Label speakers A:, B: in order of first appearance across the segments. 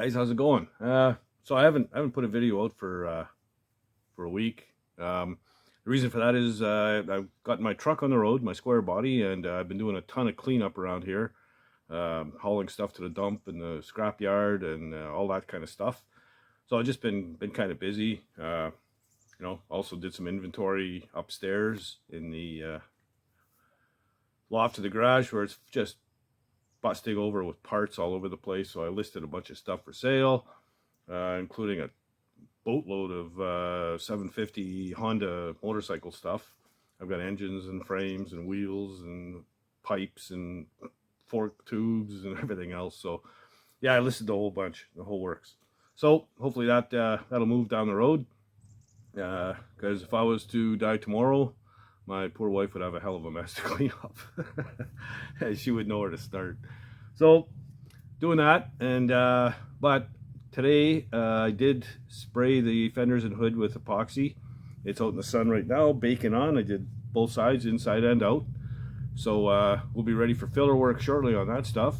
A: Guys, how's it going? So I haven't put a video out for a week. The reason for that is I've got my truck on the road, my square body, and I've been doing a ton of cleanup around here, hauling stuff to the dump and the scrap yard and all that kind of stuff. So I've just been kind of busy. Also did some inventory upstairs in the loft of the garage where it's just busting over with parts all over the place. So I listed a bunch of stuff for sale, including a boatload of 750 Honda motorcycle stuff. I've got engines and frames and wheels and pipes and fork tubes and everything else. So yeah, I listed the whole bunch, the whole works. So hopefully that'll move down the road, because if I was to die tomorrow, my poor wife would have a hell of a mess to clean up. She would know where to start. So doing that, and but today I did spray the fenders and hood with epoxy. It's out in the sun right now, baking on. I did both sides, inside and out. So we'll be ready for filler work shortly on that stuff.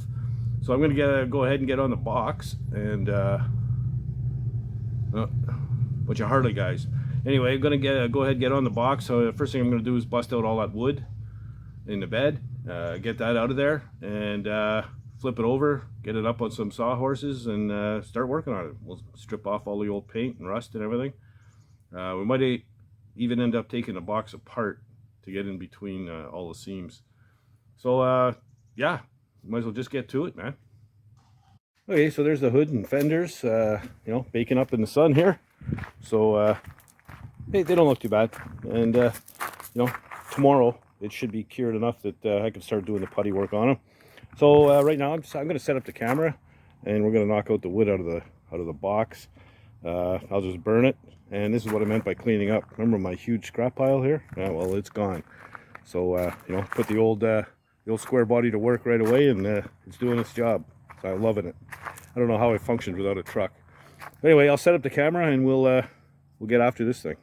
A: So I'm gonna go ahead and get on the box, and bunch of Harley guys. Anyway, I'm gonna go ahead and get on the box. So the first thing I'm gonna do is bust out all that wood in the bed, get that out of there, and flip it over, get it up on some sawhorses, and start working on it. We'll strip off all the old paint and rust and everything. We might even end up taking the box apart to get in between all the seams. So yeah, might as well just get to it, man. Okay, so there's the hood and fenders, baking up in the sun here. So hey, they don't look too bad, and tomorrow it should be cured enough that I can start doing the putty work on them. So right now I'm going to set up the camera, and we're going to knock out the wood out of the box. I'll just burn it, and this is what I meant by cleaning up. Remember my huge scrap pile here? Yeah, well, it's gone. So put the old square body to work right away, and it's doing its job. So I'm loving it. I don't know how I functioned without a truck. Anyway, I'll set up the camera, and we'll get after this thing.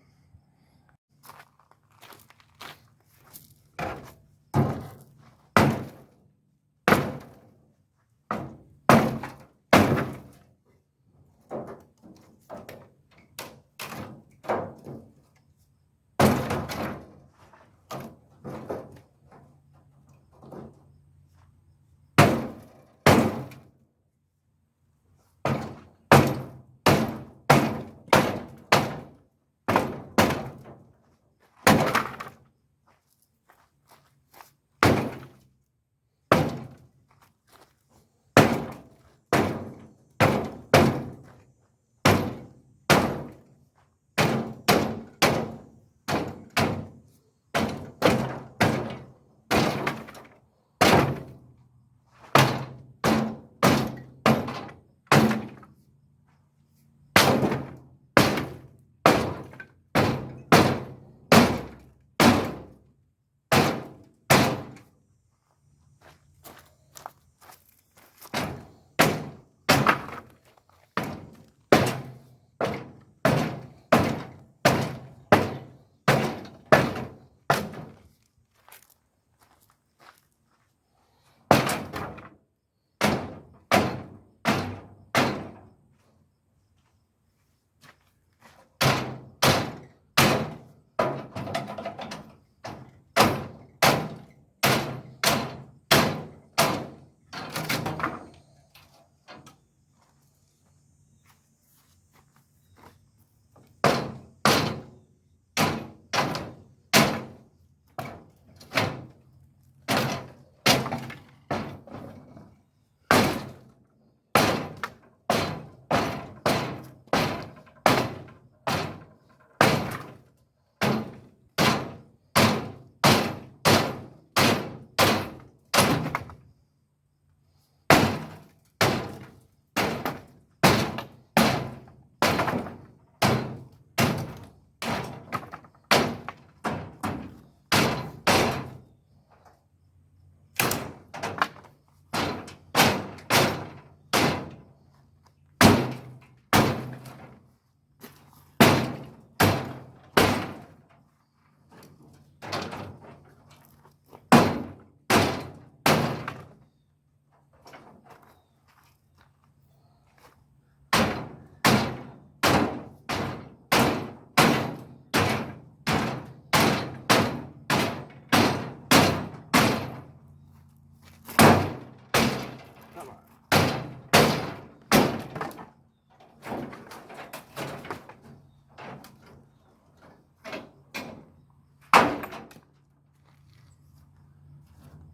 A: Come on.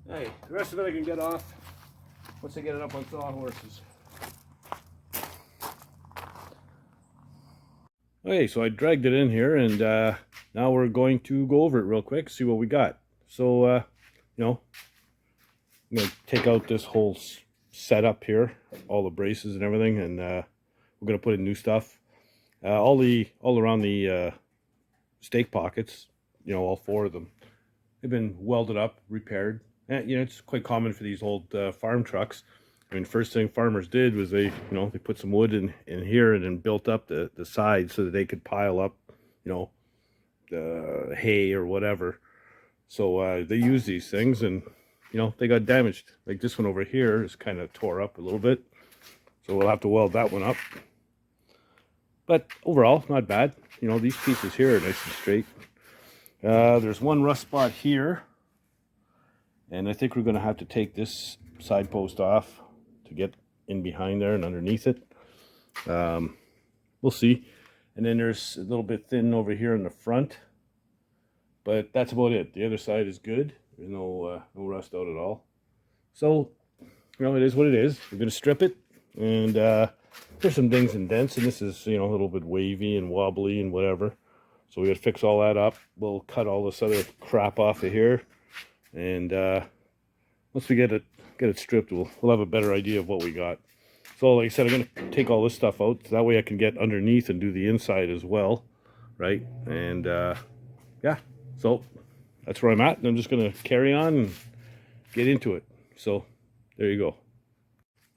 A: Hey, the rest of it I can get off once I get it up on sawhorses. Okay, so I dragged it in here, and now we're going to go over it real quick, see what we got. So, you know, I'm going to take out this whole setup here, all the braces and everything, and we're going to put in new stuff. All around the stake pockets, you know, all four of them, they've been welded up, repaired. And, you know, it's quite common for these old farm trucks. I mean, first thing farmers did was they put some wood in here and then built up the sides so that they could pile up, you know, hay or whatever. So they use these things, and you know, they got damaged. Like this one over here is kind of tore up a little bit, so we'll have to weld that one up. But overall, not bad. You know, these pieces here are nice and straight. There's one rust spot here, and I think we're going to have to take this side post off to get in behind there and underneath it. We'll see. And then there's a little bit thin over here in the front, but that's about it. The other side is good. There's no rust out at all. So, you know, it is what it is. We're going to strip it, and there's some dings and dents, and this is, you know, a little bit wavy and wobbly and whatever. So we got to fix all that up. We'll cut all this other crap off of here, and once we get it stripped, we'll have a better idea of what we got. So like I said, I'm going to take all this stuff out, so that way I can get underneath and do the inside as well, right? And yeah, so that's where I'm at, and I'm just going to carry on and get into it. So there you go.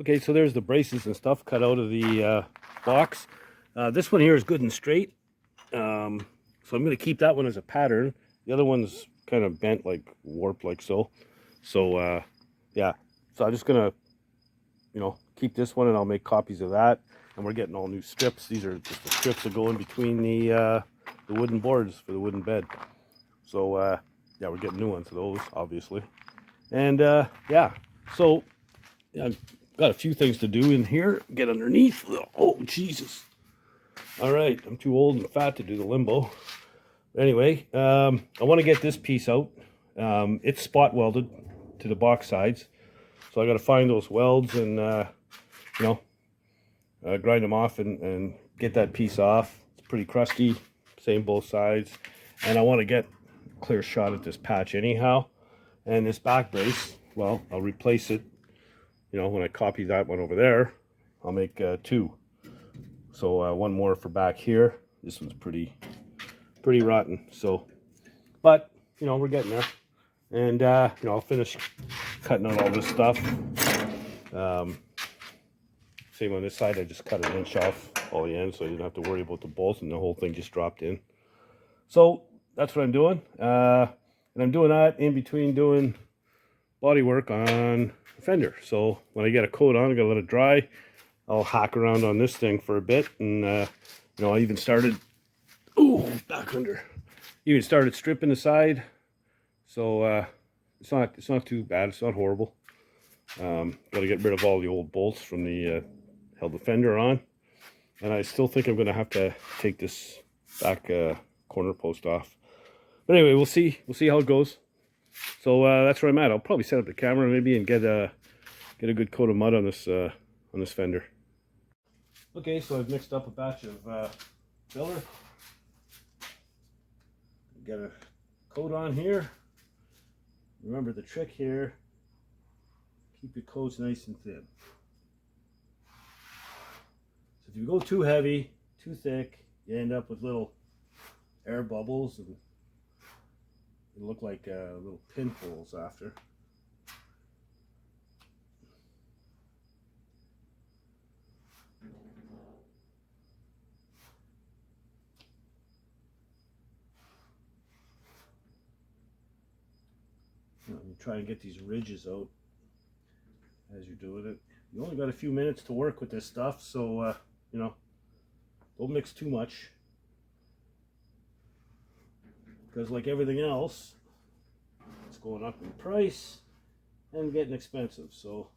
A: Okay, so there's the braces and stuff cut out of the box. This one here is good and straight, so I'm going to keep that one as a pattern. The other one's kind of bent, like warped, like so. So yeah, so I'm just gonna, you know, keep this one, and I'll make copies of that. And we're getting all new strips. These are just the strips that go in between the wooden boards for the wooden bed. So yeah, we're getting new ones of those, obviously. And yeah, so yeah, I've got a few things to do in here. Get underneath. Oh Jesus! All right, I'm too old and fat to do the limbo. Anyway, I want to get this piece out. It's spot welded to the box sides, so I got to find those welds and you know, grind them off and get that piece off. It's pretty crusty, same both sides, and I want to get a clear shot at this patch anyhow. And this back brace, well, I'll replace it. You know, when I copy that one over there, I'll make two. So one more for back here. This one's pretty rotten. So, but you know, we're getting there. And you know, I'll finish cutting out all this stuff. Same on this side, I just cut an inch off all the ends, so I didn't have to worry about the bolts, and the whole thing just dropped in. So that's what I'm doing, and I'm doing that in between doing body work on the fender. So when I get a coat on, I gotta let it dry. I'll hack around on this thing for a bit, and you know, I even started, ooh, back under, even started stripping the side. So it's not too bad. It's not horrible. Got to get rid of all the old bolts from the held the fender on, and I still think I'm going to have to take this back corner post off. But anyway, we'll see how it goes. So that's where I'm at. I'll probably set up the camera maybe and get a good coat of mud on this fender. Okay, so I've mixed up a batch of filler. Get a coat on here. Remember the trick here, keep your coats nice and thin. So if you go too heavy, too thick, you end up with little air bubbles, and they look like little pinholes after. You try and get these ridges out as you're doing it. You only got a few minutes to work with this stuff, so you know, don't mix too much, because like everything else, it's going up in price and getting expensive. So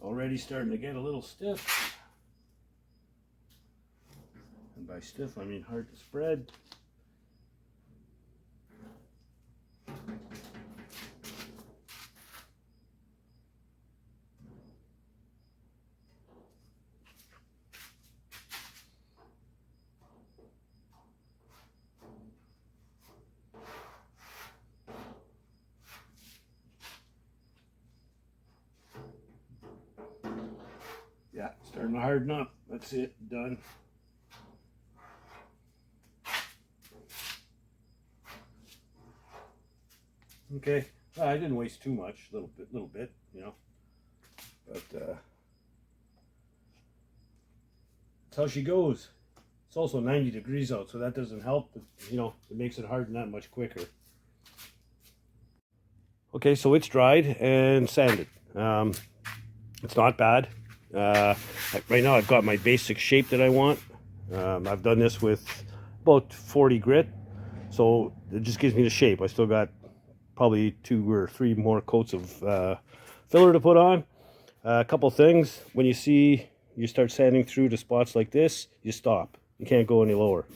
A: already starting to get a little stiff. And by stiff, I mean hard to spread. Yeah, starting to harden up. That's it, done. Okay, I didn't waste too much, little bit, you know. But that's how she goes. It's also 90 degrees out, so that doesn't help. But, you know, it makes it harden that much quicker. Okay, so it's dried and sanded. It's not bad. Right now I've got my basic shape that I want. I've done this with about 40 grit, so it just gives me the shape. I still got probably 2 or 3 more coats of filler to put on. A couple things: when you see you start sanding through to spots like this, you stop. You can't go any lower.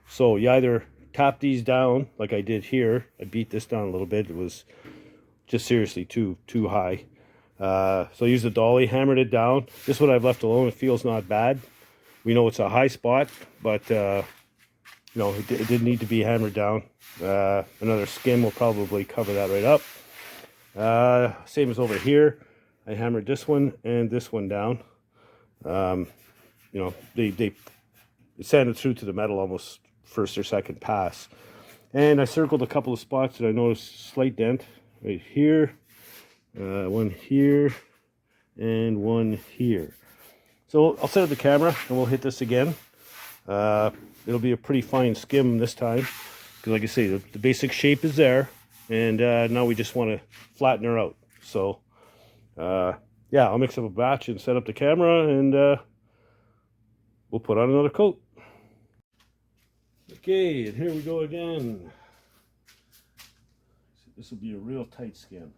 A: So you either tap these down like I did here. I beat this down a little bit. It was just seriously too high. So I used the dolly, hammered it down. This one I've left alone. It feels not bad. We know it's a high spot, but you know, it didn't need to be hammered down. Another skim will probably cover that right up. Same as over here. I hammered this one and this one down. You know, they sanded through to the metal almost first or second pass. And I circled a couple of spots that I noticed slight dent right here. One here and one here. So I'll set up the camera and we'll hit this again. It'll be a pretty fine skim this time, because like I say, the basic shape is there, and now we just want to flatten her out. So yeah, I'll mix up a batch and set up the camera, and we'll put on another coat. Okay, and here we go again. This will be a real tight skim.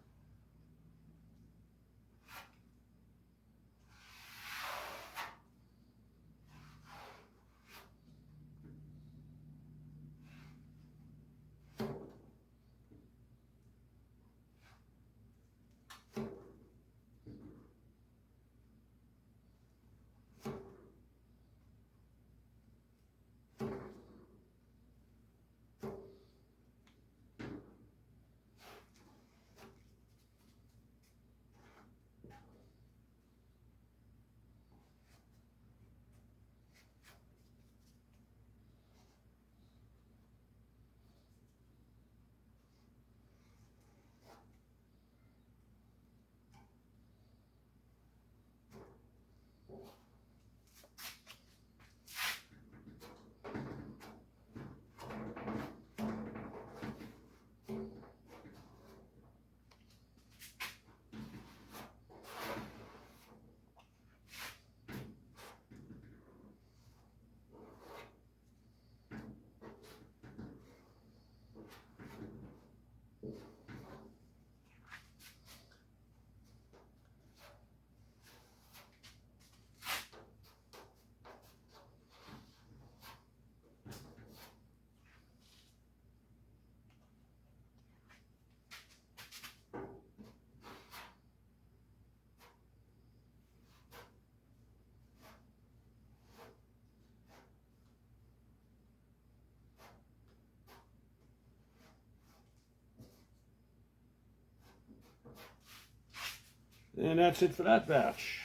A: And that's it for that batch.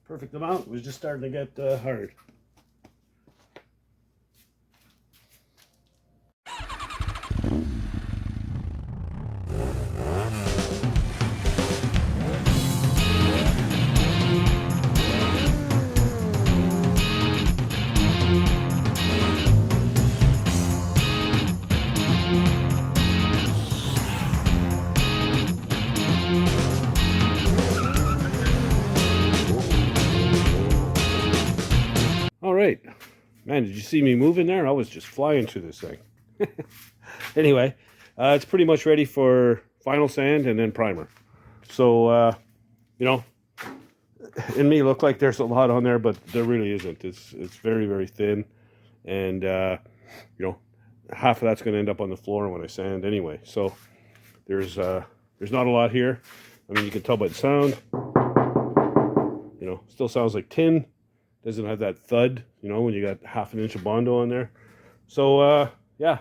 A: Perfect amount. It was just starting to get hard. All right, man, did you see me moving there? I was just flying through this thing. Anyway, it's pretty much ready for final sand and then primer. So, you know, it may look like there's a lot on there, but there really isn't. It's very, very thin, and you know, half of that's going to end up on the floor when I sand anyway. So there's not a lot here. I mean, you can tell by the sound. You know, still sounds like tin. Doesn't have that thud, you know, when you got half an inch of Bondo on there. So yeah,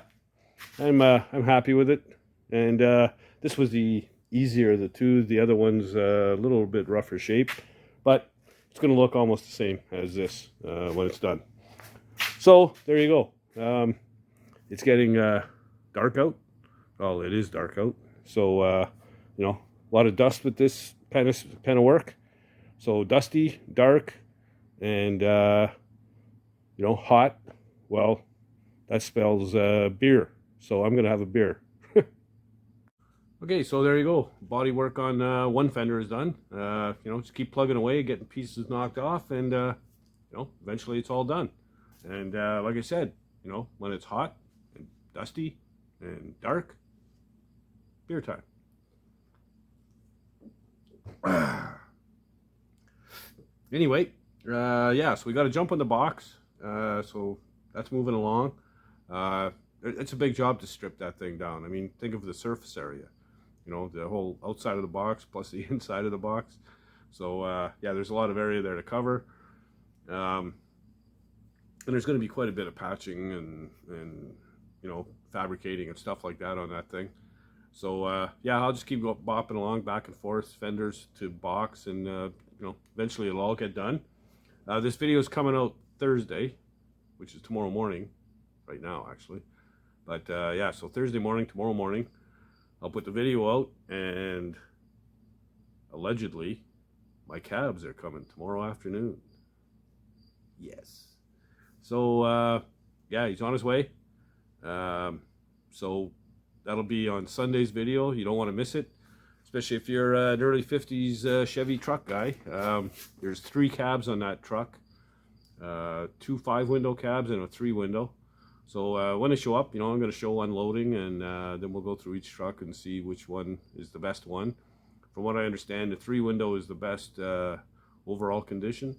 A: I'm happy with it. And this was the easier of the two. The other one's a little bit rougher shape, but it's going to look almost the same as this when it's done. So there you go. It's getting dark out. Well, it is dark out. So you know, a lot of dust with this kind of work. So dusty, dark, and you know, hot. Well, that spells beer. So I'm gonna have a beer. Okay, so there you go. Body work on one fender is done. You know, just keep plugging away, getting pieces knocked off, and you know, eventually it's all done. And like I said, you know, when it's hot and dusty and dark, beer time. Anyway, yeah, so we got to jump on the box. So that's moving along. It's a big job to strip that thing down. I mean, think of the surface area. You know, the whole outside of the box plus the inside of the box. So yeah, there's a lot of area there to cover. And there's going to be quite a bit of patching and you know, fabricating and stuff like that on that thing. So yeah, I'll just keep bopping along back and forth, fenders to box, and you know, eventually it'll all get done. This video is coming out Thursday, which is tomorrow morning, right now actually. But yeah, so Thursday morning, tomorrow morning, I'll put the video out, and allegedly my cabs are coming tomorrow afternoon. Yes. So yeah, he's on his way. So that'll be on Sunday's video. You don't want to miss it, especially if you're an early 50s Chevy truck guy. There's 3 cabs on that truck, 2 5-window cabs and a 3-window. So when they show up, you know, I'm going to show unloading, and then we'll go through each truck and see which one is the best one. From what I understand, the 3-window is the best overall condition,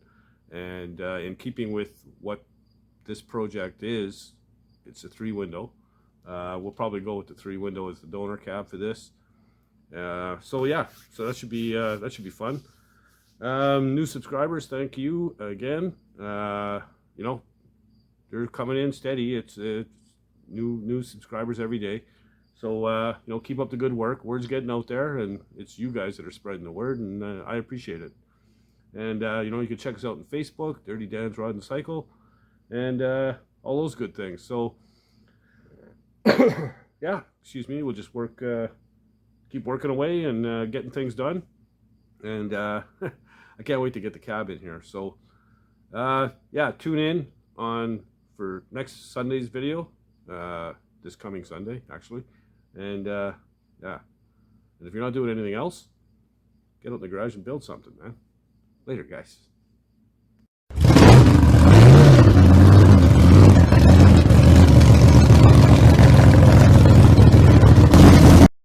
A: and in keeping with what this project is, it's a 3-window. We'll probably go with the 3-window as the donor cab for this. So yeah, so that should be fun. New subscribers, thank you again. You know, they're coming in steady. It's new subscribers every day. So you know, keep up the good work. Word's getting out there, and it's you guys that are spreading the word, and I appreciate it. And you know, you can check us out on Facebook, Dirty Dan's Rod and Cycle, and all those good things. So yeah, excuse me, we'll just keep working away and getting things done. And I can't wait to get the cab in here. So yeah, tune in for next Sunday's video, this coming Sunday actually. And yeah, and if you're not doing anything else, get out in the garage and build something, man. Later, guys.